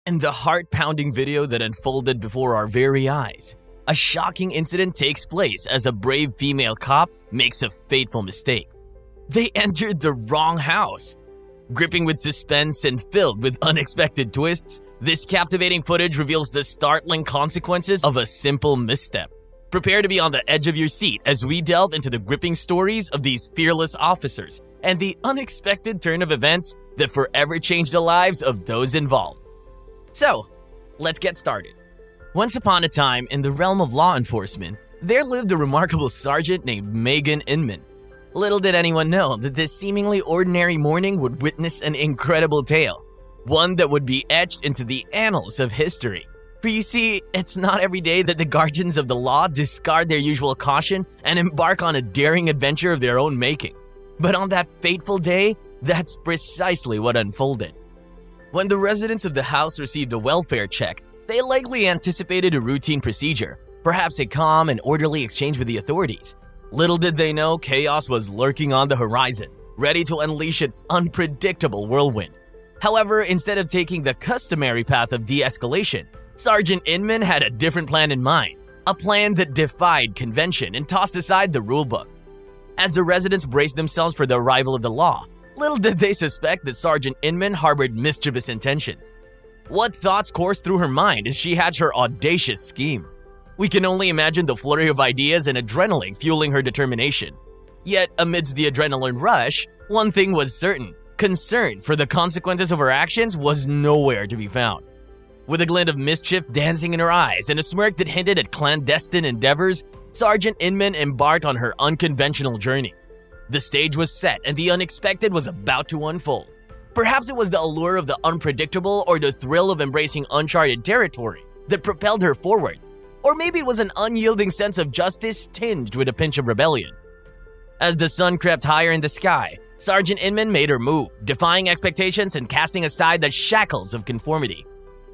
In the heart-pounding video that unfolded before our very eyes, a shocking incident takes place as a brave female cop makes a fateful mistake. They entered the wrong house. Gripping with suspense and filled with unexpected twists, this captivating footage reveals the startling consequences of a simple misstep. Prepare to be on the edge of your seat as we delve into the gripping stories of these fearless officers and the unexpected turn of events that forever changed the lives of those involved. So, let's get started. Once upon a time, in the realm of law enforcement, there lived a remarkable sergeant named Megan Inman. Little did anyone know that this seemingly ordinary morning would witness an incredible tale, one that would be etched into the annals of history. For you see, it's not every day that the guardians of the law discard their usual caution and embark on a daring adventure of their own making. But on that fateful day, that's precisely what unfolded. When the residents of the house received a welfare check, they likely anticipated a routine procedure, perhaps a calm and orderly exchange with the authorities. Little did they know chaos was lurking on the horizon, ready to unleash its unpredictable whirlwind. However, instead of taking the customary path of de-escalation, Sergeant Inman had a different plan in mind, a plan that defied convention and tossed aside the rulebook. As the residents braced themselves for the arrival of the law, little did they suspect that Sergeant Inman harbored mischievous intentions. What thoughts coursed through her mind as she hatched her audacious scheme? We can only imagine the flurry of ideas and adrenaline fueling her determination. Yet, amidst the adrenaline rush, one thing was certain: concern for the consequences of her actions was nowhere to be found. With a glint of mischief dancing in her eyes and a smirk that hinted at clandestine endeavors, Sergeant Inman embarked on her unconventional journey. The stage was set and the unexpected was about to unfold. Perhaps it was the allure of the unpredictable or the thrill of embracing uncharted territory that propelled her forward. Or maybe it was an unyielding sense of justice tinged with a pinch of rebellion. As the sun crept higher in the sky, Sergeant Inman made her move, defying expectations and casting aside the shackles of conformity.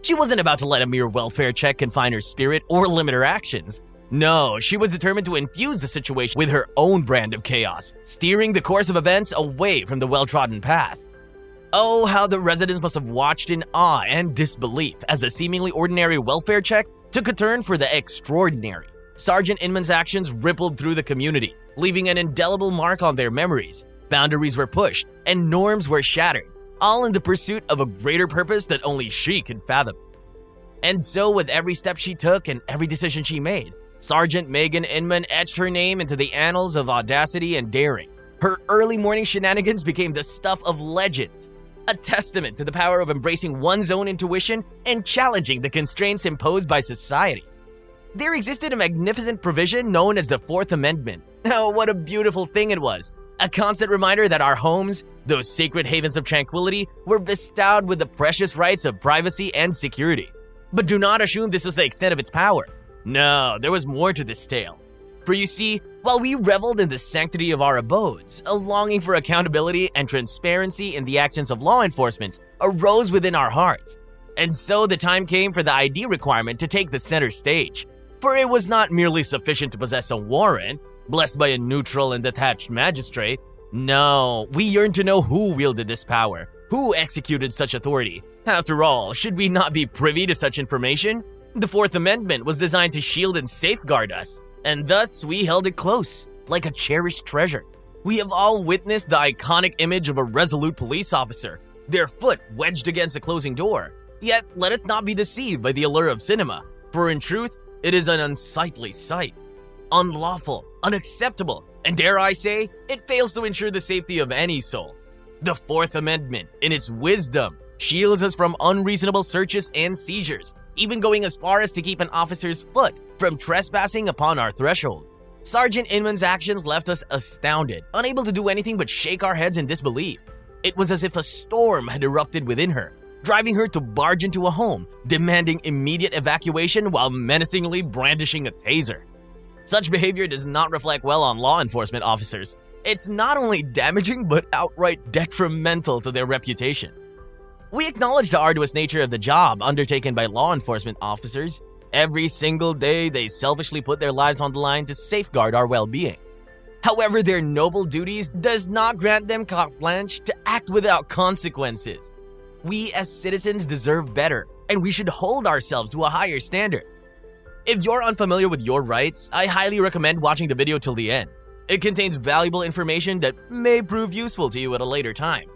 She wasn't about to let a mere welfare check confine her spirit or limit her actions. No, she was determined to infuse the situation with her own brand of chaos, steering the course of events away from the well-trodden path. Oh, how the residents must have watched in awe and disbelief as a seemingly ordinary welfare check took a turn for the extraordinary. Sergeant Inman's actions rippled through the community, leaving an indelible mark on their memories. Boundaries were pushed, and norms were shattered, all in the pursuit of a greater purpose that only she could fathom. And so, with every step she took and every decision she made, Sergeant Megan Inman etched her name into the annals of audacity and daring. Her early morning shenanigans became the stuff of legends, a testament to the power of embracing one's own intuition and challenging the constraints imposed by society. There existed a magnificent provision known as the Fourth Amendment. Oh, what a beautiful thing it was! A constant reminder that our homes, those sacred havens of tranquility, were bestowed with the precious rights of privacy and security. But do not assume this was the extent of its power. No, there was more to this tale. For you see, while we reveled in the sanctity of our abodes, a longing for accountability and transparency in the actions of law enforcement arose within our hearts. And so the time came for the ID requirement to take the center stage. For it was not merely sufficient to possess a warrant, blessed by a neutral and detached magistrate. No, we yearned to know who wielded this power, who executed such authority. After all, should we not be privy to such information? The Fourth Amendment was designed to shield and safeguard us, and thus we held it close, like a cherished treasure. We have all witnessed the iconic image of a resolute police officer, their foot wedged against a closing door. Yet, let us not be deceived by the allure of cinema, for in truth, it is an unsightly sight. Unlawful, unacceptable, and dare I say, it fails to ensure the safety of any soul. The Fourth Amendment, in its wisdom, shields us from unreasonable searches and seizures, even going as far as to keep an officer's foot from trespassing upon our threshold. Sergeant Inman's actions left us astounded, unable to do anything but shake our heads in disbelief. It was as if a storm had erupted within her, driving her to barge into a home, demanding immediate evacuation while menacingly brandishing a taser. Such behavior does not reflect well on law enforcement officers. It's not only damaging but outright detrimental to their reputation. We acknowledge the arduous nature of the job undertaken by law enforcement officers. Every single day, they selfishly put their lives on the line to safeguard our well-being. However, their noble duties does not grant them carte blanche to act without consequences. We as citizens deserve better, and we should hold ourselves to a higher standard. If you're unfamiliar with your rights, I highly recommend watching the video till the end. It contains valuable information that may prove useful to you at a later time.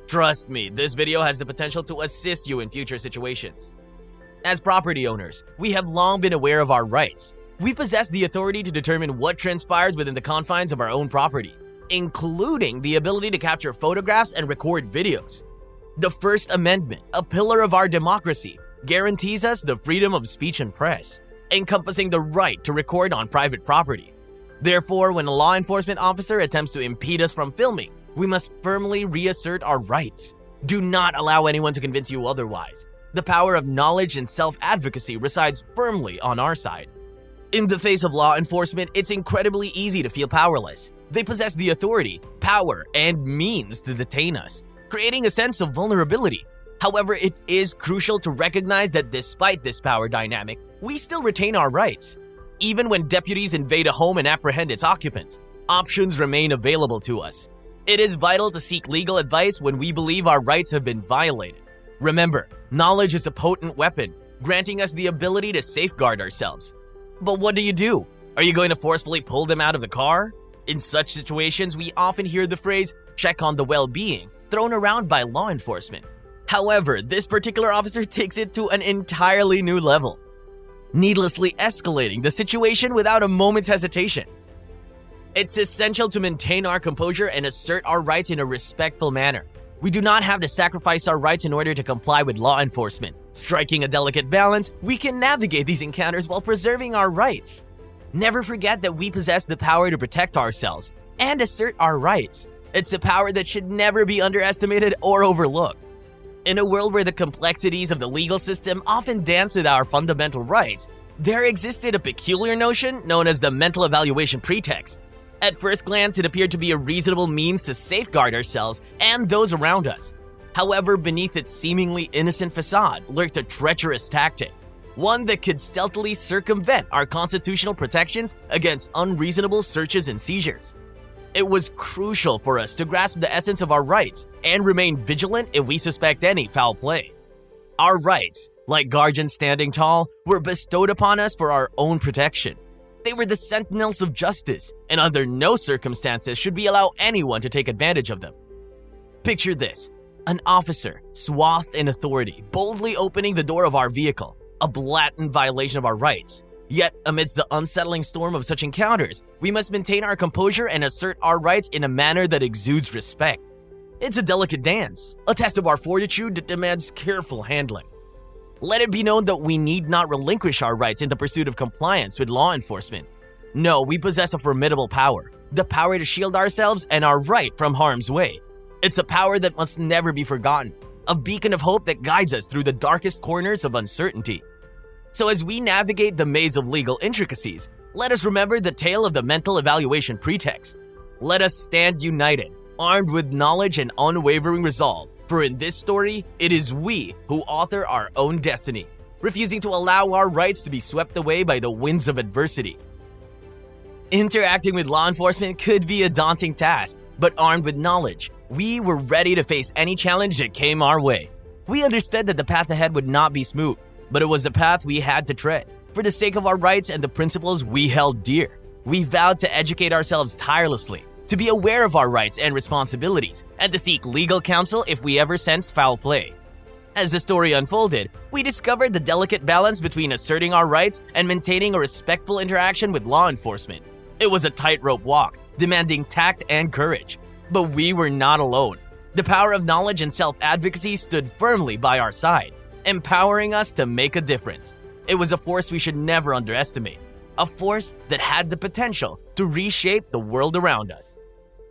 Trust me, this video has the potential to assist you in future situations. As property owners, we have long been aware of our rights. We possess the authority to determine what transpires within the confines of our own property, including the ability to capture photographs and record videos. The First Amendment, a pillar of our democracy, guarantees us the freedom of speech and press, encompassing the right to record on private property. Therefore, when a law enforcement officer attempts to impede us from filming, we must firmly reassert our rights. Do not allow anyone to convince you otherwise. The power of knowledge and self-advocacy resides firmly on our side. In the face of law enforcement, it's incredibly easy to feel powerless. They possess the authority, power, and means to detain us, creating a sense of vulnerability. However, it is crucial to recognize that despite this power dynamic, we still retain our rights. Even when deputies invade a home and apprehend its occupants, options remain available to us. It is vital to seek legal advice when we believe our rights have been violated. Remember, knowledge is a potent weapon, granting us the ability to safeguard ourselves. But what do? Are you going to forcefully pull them out of the car? In such situations, we often hear the phrase, "check on the well-being," thrown around by law enforcement. However, this particular officer takes it to an entirely new level, needlessly escalating the situation without a moment's hesitation. It's essential to maintain our composure and assert our rights in a respectful manner. We do not have to sacrifice our rights in order to comply with law enforcement. Striking a delicate balance, we can navigate these encounters while preserving our rights. Never forget that we possess the power to protect ourselves and assert our rights. It's a power that should never be underestimated or overlooked. In a world where the complexities of the legal system often dance with our fundamental rights, there existed a peculiar notion known as the mental evaluation pretext. At first glance, it appeared to be a reasonable means to safeguard ourselves and those around us. However, beneath its seemingly innocent facade lurked a treacherous tactic, one that could stealthily circumvent our constitutional protections against unreasonable searches and seizures. It was crucial for us to grasp the essence of our rights and remain vigilant if we suspect any foul play. Our rights, like guardians standing tall, were bestowed upon us for our own protection. They were the sentinels of justice, and under no circumstances should we allow anyone to take advantage of them. Picture this: an officer, swathed in authority, boldly opening the door of our vehicle, a blatant violation of our rights. Yet, amidst the unsettling storm of such encounters, we must maintain our composure and assert our rights in a manner that exudes respect. It's a delicate dance, a test of our fortitude that demands careful handling. Let it be known that we need not relinquish our rights in the pursuit of compliance with law enforcement. No, we possess a formidable power, the power to shield ourselves and our right from harm's way. It's a power that must never be forgotten, a beacon of hope that guides us through the darkest corners of uncertainty. So as we navigate the maze of legal intricacies, let us remember the tale of the mental evaluation pretext. Let us stand united, armed with knowledge and unwavering resolve. For in this story, it is we who author our own destiny, refusing to allow our rights to be swept away by the winds of adversity. Interacting with law enforcement could be a daunting task, but armed with knowledge, we were ready to face any challenge that came our way. We understood that the path ahead would not be smooth, but it was the path we had to tread. For the sake of our rights and the principles we held dear, we vowed to educate ourselves tirelessly, to be aware of our rights and responsibilities, and to seek legal counsel if we ever sensed foul play. As the story unfolded, we discovered the delicate balance between asserting our rights and maintaining a respectful interaction with law enforcement. It was a tightrope walk, demanding tact and courage. But we were not alone. The power of knowledge and self-advocacy stood firmly by our side, empowering us to make a difference. It was a force we should never underestimate, a force that had the potential to reshape the world around us.